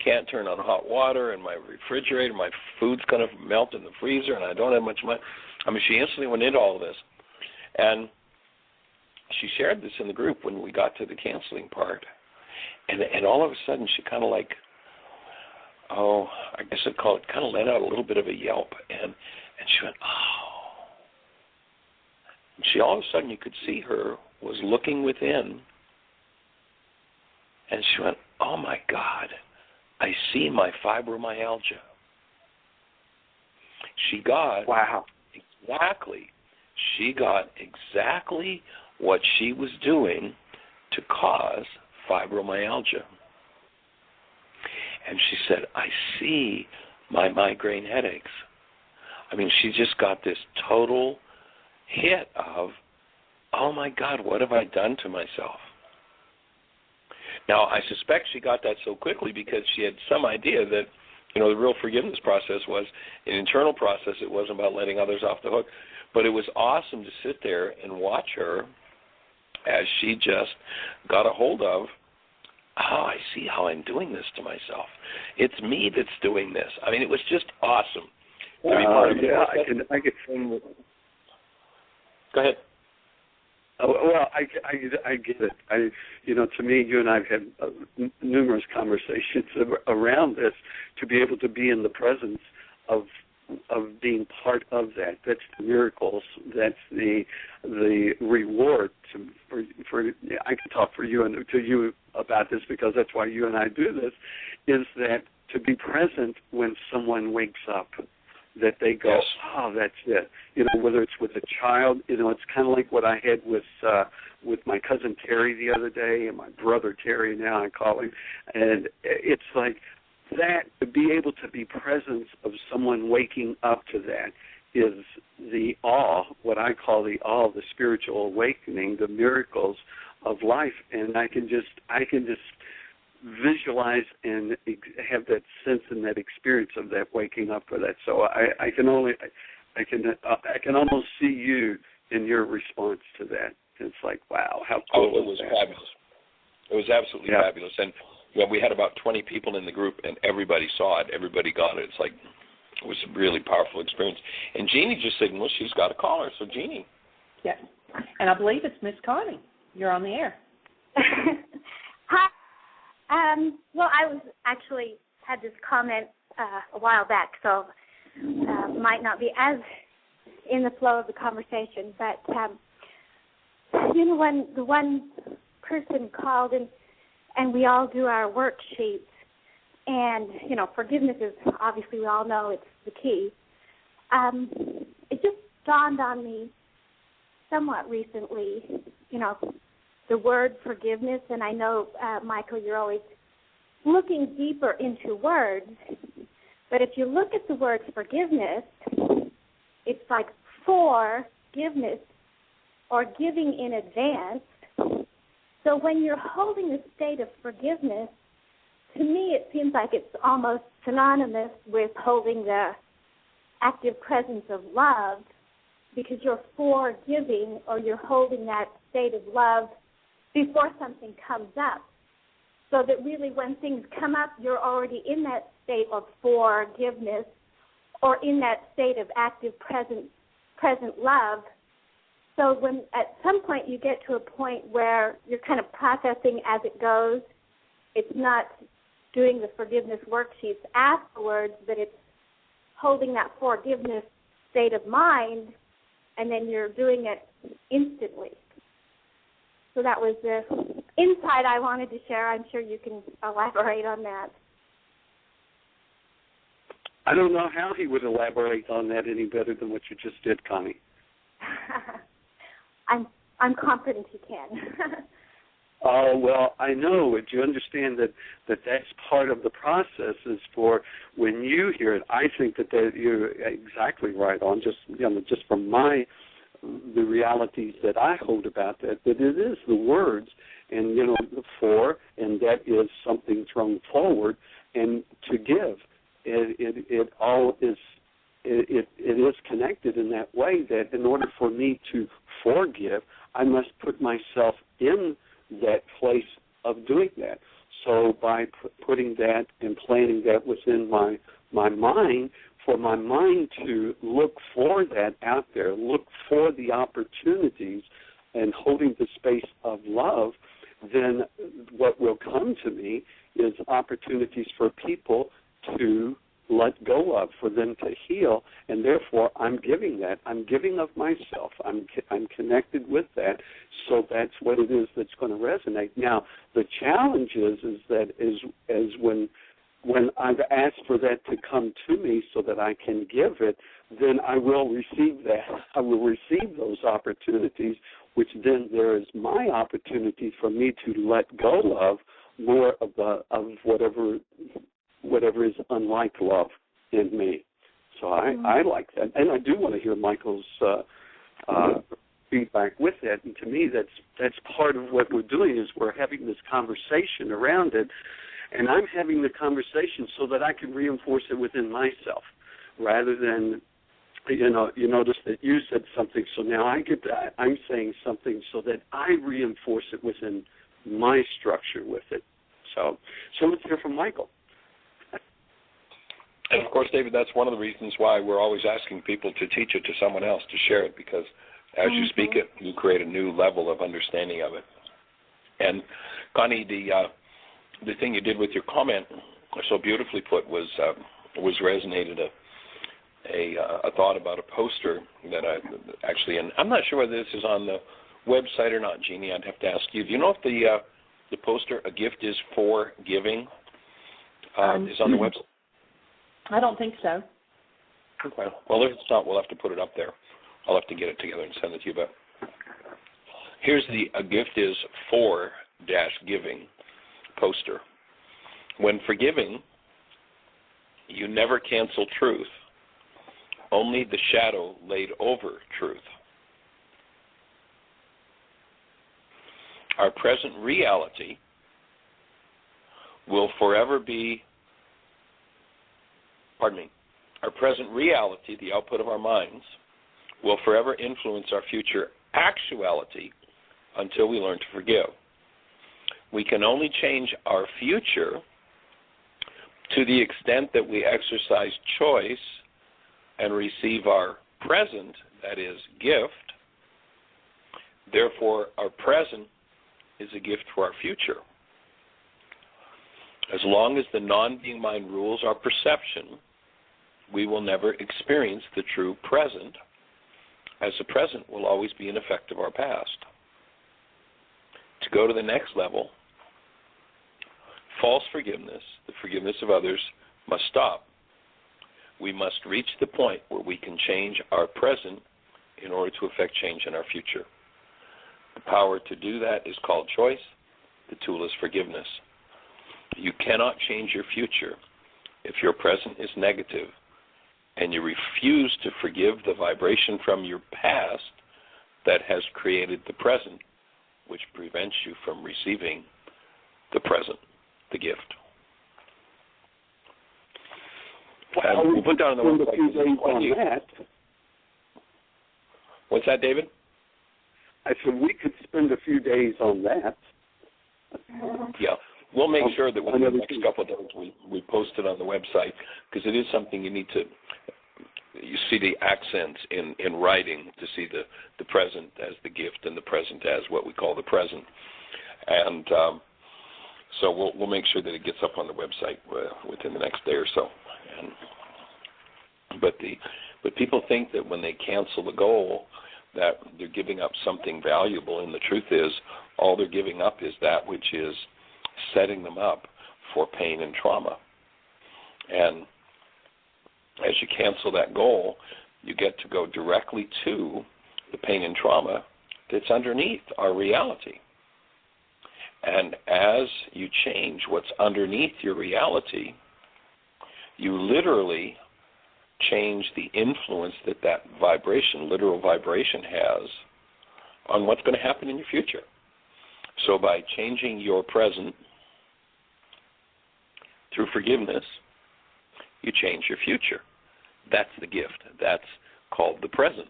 Speaker 3: can't turn on hot water, and my refrigerator, my food's going to melt in the freezer, and I don't have much money. I mean, she instantly went into all of this. And she shared this in the group when we got to the canceling part. And all of a sudden she kind of like, I guess I'd call it, kind of let out a little bit of a yelp. And she went, oh. And she all of a sudden, you could see her was looking within. And she went, oh, my God, I see my fibromyalgia. She got exactly what she was doing to cause fibromyalgia. And she said, I see my migraine headaches. I mean, she just got this total hit of, oh, my God, what have I done to myself? Now, I suspect she got that so quickly because she had some idea that, the real forgiveness process was an internal process. It wasn't about letting others off the hook. But it was awesome to sit there and watch her as she just got a hold of, I see how I'm doing this to myself. It's me that's doing this. I mean, it was just awesome. To be part of
Speaker 4: I can.
Speaker 3: Go ahead.
Speaker 4: Well, I get it. To me, you and I have had numerous conversations around this to be able to be in the presence of being part of that. That's the miracles. That's the reward. For I can talk for you and to you about this because that's why you and I do this. Is that to be present when someone wakes up, that they go, oh, that's it. Whether it's with a child, it's kind of like what I had with my cousin Terry the other day and my brother Terry now I call him, and it's like that, to be able to be present of someone waking up to that is the awe, what I call the awe of the spiritual awakening, the miracles of life, and I can just visualize and have that sense and that experience of that waking up for that. So I can almost see you in your response to that. It's like, wow, how cool
Speaker 3: it was fabulous. It was absolutely fabulous. And we had about 20 people in the group, and everybody saw it. Everybody got it. It's like, it was a really powerful experience. And Jeannie just signaled she's got a caller. So, Jeannie.
Speaker 2: Yes. And I believe it's Miss Connie. You're on the air.
Speaker 6: Hi. Well, I was actually had this comment a while back, so might not be as in the flow of the conversation. But, when the one person called and we all do our worksheets, and, forgiveness is, obviously we all know it's the key. It just dawned on me somewhat recently, the word forgiveness, and I know, Michael, you're always looking deeper into words, but if you look at the word forgiveness, it's like forgiveness or giving in advance. So when you're holding a state of forgiveness, to me, it seems like it's almost synonymous with holding the active presence of love, because you're forgiving, or you're holding that state of love before something comes up. So that really when things come up, you're already in that state of forgiveness, or in that state of active present love. So when at some point you get to a point where you're kind of processing as it goes, it's not doing the forgiveness worksheets afterwards, but it's holding that forgiveness state of mind, and then you're doing it instantly. So that was the insight I wanted to share. I'm sure you can elaborate on that.
Speaker 4: I don't know how he would elaborate on that any better than what you just did, Connie.
Speaker 6: I'm confident he can.
Speaker 4: Oh, well, I know. But you understand that that's part of the process is for when you hear it. I think that you're exactly right on, just from the realities that I hold about that it is the words and, the for, and that is something thrown forward, and to give. It all is it is connected in that way that in order for me to forgive, I must put myself in that place of doing that. So by putting that and planting that within my mind, for my mind to look for that out there, look for the opportunities and holding the space of love, then what will come to me is opportunities for people to let go of, for them to heal, and therefore I'm giving that. I'm giving of myself. I'm connected with that, so that's what it is that's going to resonate. Now, the challenge is that when I've asked for that to come to me so that I can give it, then I will receive that. I will receive those opportunities, which then there is my opportunity for me to let go of more of whatever is unlike love in me. So I like that. And I do want to hear Michael's feedback with that. And to me, that's part of what we're doing is we're having this conversation around it. And I'm having the conversation so that I can reinforce it within myself rather than, you notice that you said something, so now I get that. I'm saying something so that I reinforce it within my structure with it. So let's hear from Michael.
Speaker 3: And, of course, David, that's one of the reasons why we're always asking people to teach it to someone else, to share it, because as you speak it, you create a new level of understanding of it. And, Connie, the thing you did with your comment, so beautifully put, was resonated a thought about a poster that I actually, and I'm not sure whether this is on the website or not, Jeannie. I'd have to ask you. Do you know if the poster, A Gift is for Giving, is on the website?
Speaker 2: I don't think so.
Speaker 3: Okay. Well, if it's not, we'll have to put it up there. I'll have to get it together and send it to you. But here's the A Gift is for -giving poster. When forgiving, you never cancel truth, only the shadow laid over truth. Our present reality will forever be, our present reality, the output of our minds, will forever influence our future actuality until we learn to forgive. We can only change our future to the extent that we exercise choice and receive our present, that is, gift. Therefore, our present is a gift for our future. As long as the non-being mind rules our perception, we will never experience the true present, as the present will always be an effect of our past. To go to the next level, false forgiveness, the forgiveness of others, must stop. We must reach the point where we can change our present in order to effect change in our future. The power to do that is called choice. The tool is forgiveness. You cannot change your future if your present is negative and you refuse to forgive the vibration from your past that has created the present, which prevents you from receiving the present, the gift. we'll put down on the website.
Speaker 4: A few days on that.
Speaker 3: What's that, David?
Speaker 4: I said we could spend a few days on that.
Speaker 3: Yeah. We'll make sure that within the next couple of days we post it on the website, because it is something you need to, you see the accents in writing to see the present as the gift and the present as what we call the present. And so we'll make sure that it gets up on the website within the next day or so. But people think that when they cancel the goal that they're giving up something valuable, and the truth is all they're giving up is that which is setting them up for pain and trauma. And as you cancel that goal, you get to go directly to the pain and trauma that's underneath our reality. And as you change what's underneath your reality, you literally change the influence that vibration, literal vibration, has on what's going to happen in your future. So by changing your present through forgiveness, you change your future. That's the gift. That's called the present.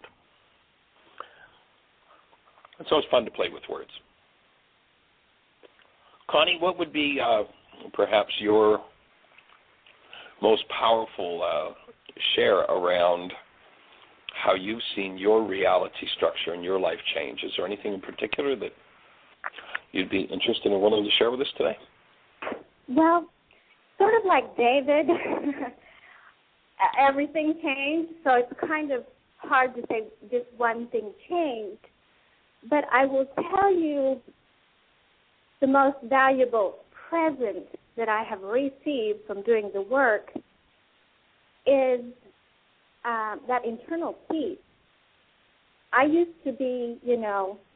Speaker 3: It's always fun to play with words. Connie, what would be perhaps your most powerful share around how you've seen your reality structure and your life change? Is there anything in particular that you'd be interested in wanting to share with us today?
Speaker 6: Well, sort of like David, everything changed, so it's kind of hard to say just one thing changed. But I will tell you the most valuable present that I have received from doing the work is that internal peace. I used to be,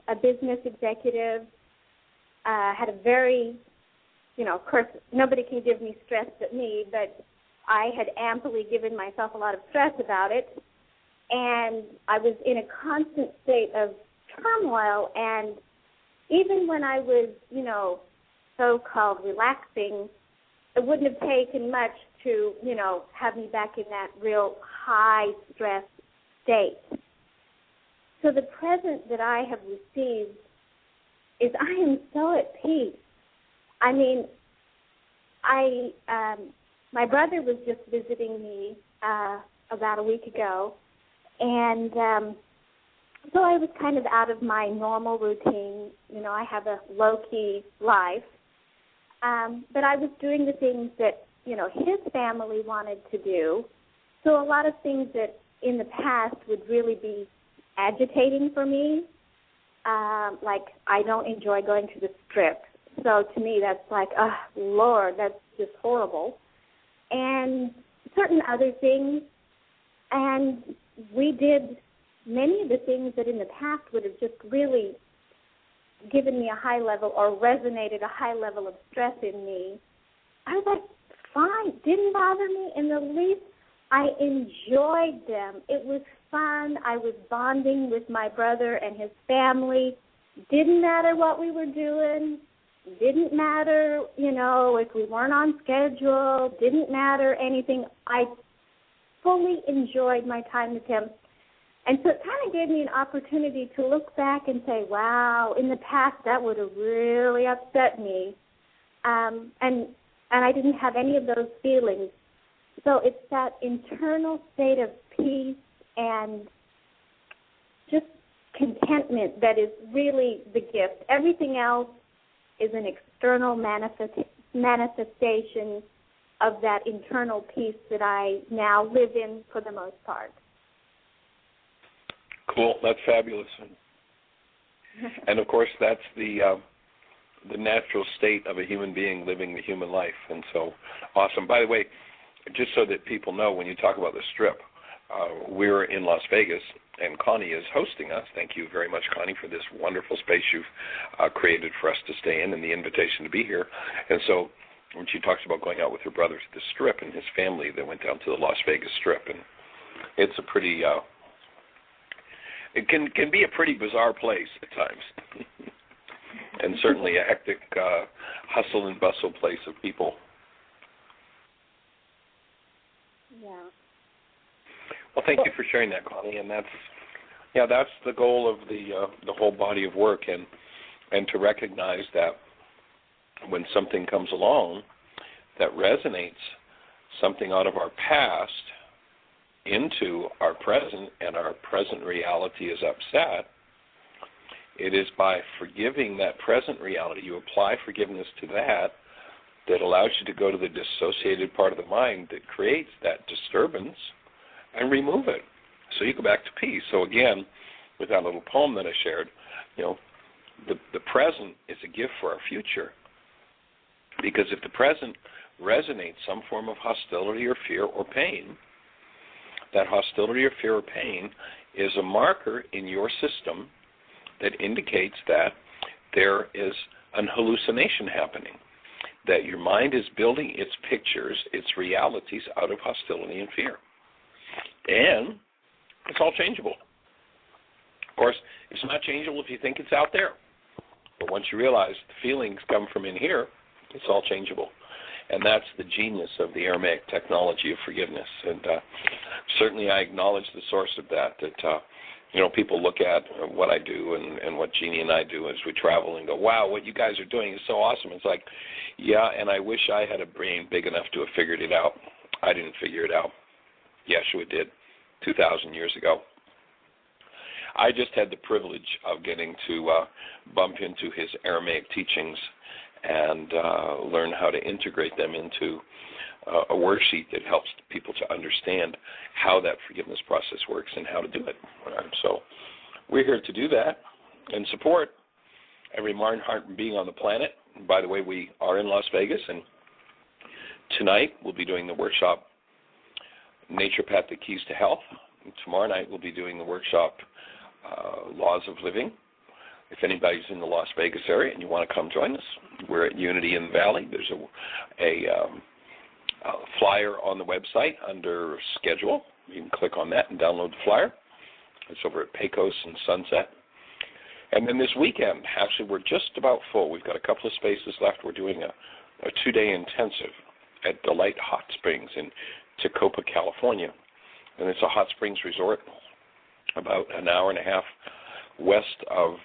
Speaker 6: a business executive, had a very, of course, nobody can give me stress but me, but I had amply given myself a lot of stress about it, and I was in a constant state of turmoil, and even when I was, so-called relaxing, it wouldn't have taken much to, have me back in that real high stress state. So the present that I have received is I am so at peace. I mean, my brother was just visiting me about a week ago, and so I was kind of out of my normal routine. I have a low-key life, but I was doing the things that, his family wanted to do. So a lot of things that in the past would really be agitating for me, like I don't enjoy going to the Strip. So to me that's like, oh, Lord, that's just horrible. And certain other things. And we did many of the things that in the past would have just really given me a high level or resonated a high level of stress in me. I was like, fine, didn't bother me in the least. I enjoyed them. It was fun. I was bonding with my brother and his family. Didn't matter what we were doing. Didn't matter, if we weren't on schedule. Didn't matter anything. I fully enjoyed my time with him. And so it kind of gave me an opportunity to look back and say, wow, in the past that would have really upset me. And I didn't have any of those feelings. So it's that internal state of peace and just contentment that is really the gift. Everything else is an external manifestation of that internal peace that I now live in for the most part.
Speaker 3: Cool. That's fabulous. And, of course, that's the natural state of a human being living the human life. And so awesome. By the way, just so that people know, when you talk about the Strip, we're in Las Vegas, and Connie is hosting us. Thank you very much, Connie, for this wonderful space you've created for us to stay in and the invitation to be here. And so when she talks about going out with her brother to the Strip and his family, they went down to the Las Vegas Strip, and it's a pretty it can be a pretty bizarre place at times, and certainly a hectic hustle and bustle place of people.
Speaker 6: Yeah.
Speaker 3: Well, thank you for sharing that, Connie. And that's the goal of the whole body of work, and to recognize that when something comes along that resonates something out of our past into our present, and our present reality is upset, it is by forgiving that present reality, you apply forgiveness to that allows you to go to the dissociated part of the mind that creates that disturbance and remove it. So you go back to peace. So again, with that little poem that I shared, the present is a gift for our future. Because if the present resonates some form of hostility or fear or pain, that hostility or fear or pain is a marker in your system that indicates that there is an hallucination happening, that your mind is building its pictures, its realities out of hostility and fear. And it's all changeable. Of course, it's not changeable if you think it's out there. But once you realize the feelings come from in here, it's all changeable. And that's the genius of the Aramaic technology of forgiveness. And certainly I acknowledge the source of that people look at what I do and what Jeannie and I do as we travel and go, wow, what you guys are doing is so awesome. It's like, yeah, and I wish I had a brain big enough to have figured it out. I didn't figure it out. Yeshua did 2,000 years ago. I just had the privilege of getting to bump into his Aramaic teachings and learn how to integrate them into a worksheet that helps people to understand how that forgiveness process works and how to do it. So we're here to do that and support every mind, heart, and being on the planet. And by the way, we are in Las Vegas, and tonight we'll be doing the workshop, Naturopathic Keys to Health. And tomorrow night we'll be doing the workshop, Laws of Living. If anybody's in the Las Vegas area and you want to come join us, we're at Unity in the Valley. There's a flyer on the website under Schedule. You can click on that and download the flyer. It's over at Pecos and Sunset. And then this weekend, actually, we're just about full. We've got a couple of spaces left. We're doing a 2-day intensive at Delight Hot Springs in Tacoma, California. And it's a hot springs resort about an hour and a half west of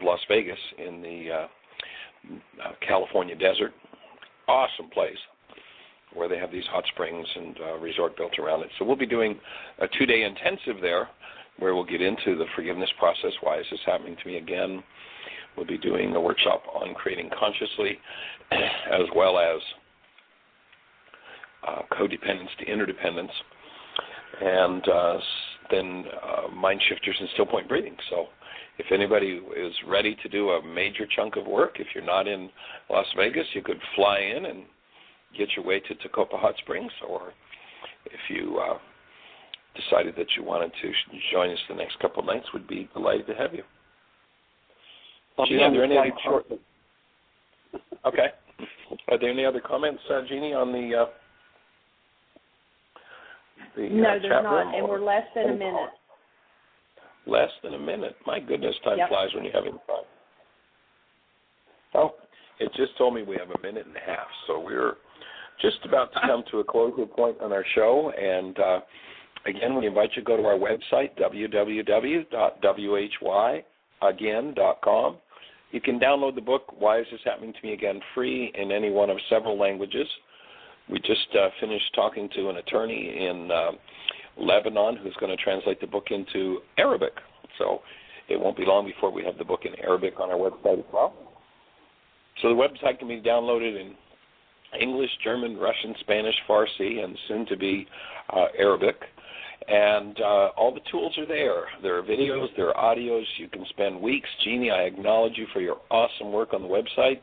Speaker 3: Las Vegas in the California desert. Awesome place where they have these hot springs and resort built around it. So we'll be doing a 2-day intensive there where we'll get into the forgiveness process. Why is this happening to me again? We'll be doing a workshop on creating consciously as well as codependence to interdependence, and then MindShifters and Still Point Breathing. So if anybody is ready to do a major chunk of work, if you're not in Las Vegas, you could fly in and get your way to Tacoma Hot Springs, or if you decided that you wanted to join us the next couple of nights, we'd be delighted to have you. Jeannie, are there any other comments? Okay. Are there any other comments, Jeannie, on the
Speaker 2: no, there's
Speaker 3: chat
Speaker 2: not,
Speaker 3: room,
Speaker 2: and we're less than a minute.
Speaker 3: Less than a minute. My goodness, time flies when you're having fun. Oh, it just told me we have a minute and a half, so we're just about to come to a closing point on our show. And again, we invite you to go to our website, www.whyagain.com. You can download the book, Why Is This Happening to Me Again, free in any one of several languages. We just finished talking to an attorney in Lebanon who's going to translate the book into Arabic. So it won't be long before we have the book in Arabic on our website as well. So the website can be downloaded in English, German, Russian, Spanish, Farsi, and soon to be Arabic. And all the tools are there. There are videos, there are audios. You can spend weeks. Jeannie, I acknowledge you for your awesome work on the website.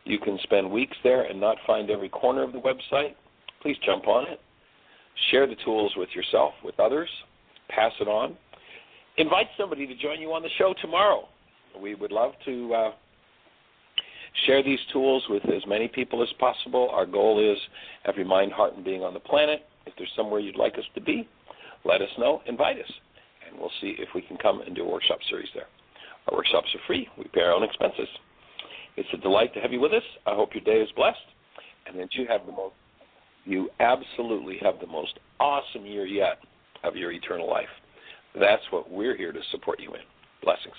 Speaker 3: You can spend weeks there and not find every corner of the website. Please jump on it. Share the tools with yourself, with others. Pass it on. Invite somebody to join you on the show tomorrow. We would love to share these tools with as many people as possible. Our goal is every mind, heart, and being on the planet. If there's somewhere you'd like us to be, let us know. Invite us, and we'll see if we can come and do a workshop series there. Our workshops are free. We pay our own expenses. It's a delight to have you with us. I hope your day is blessed and that you have the most you absolutely have the most awesome year yet of your eternal life. That's what we're here to support you in. Blessings.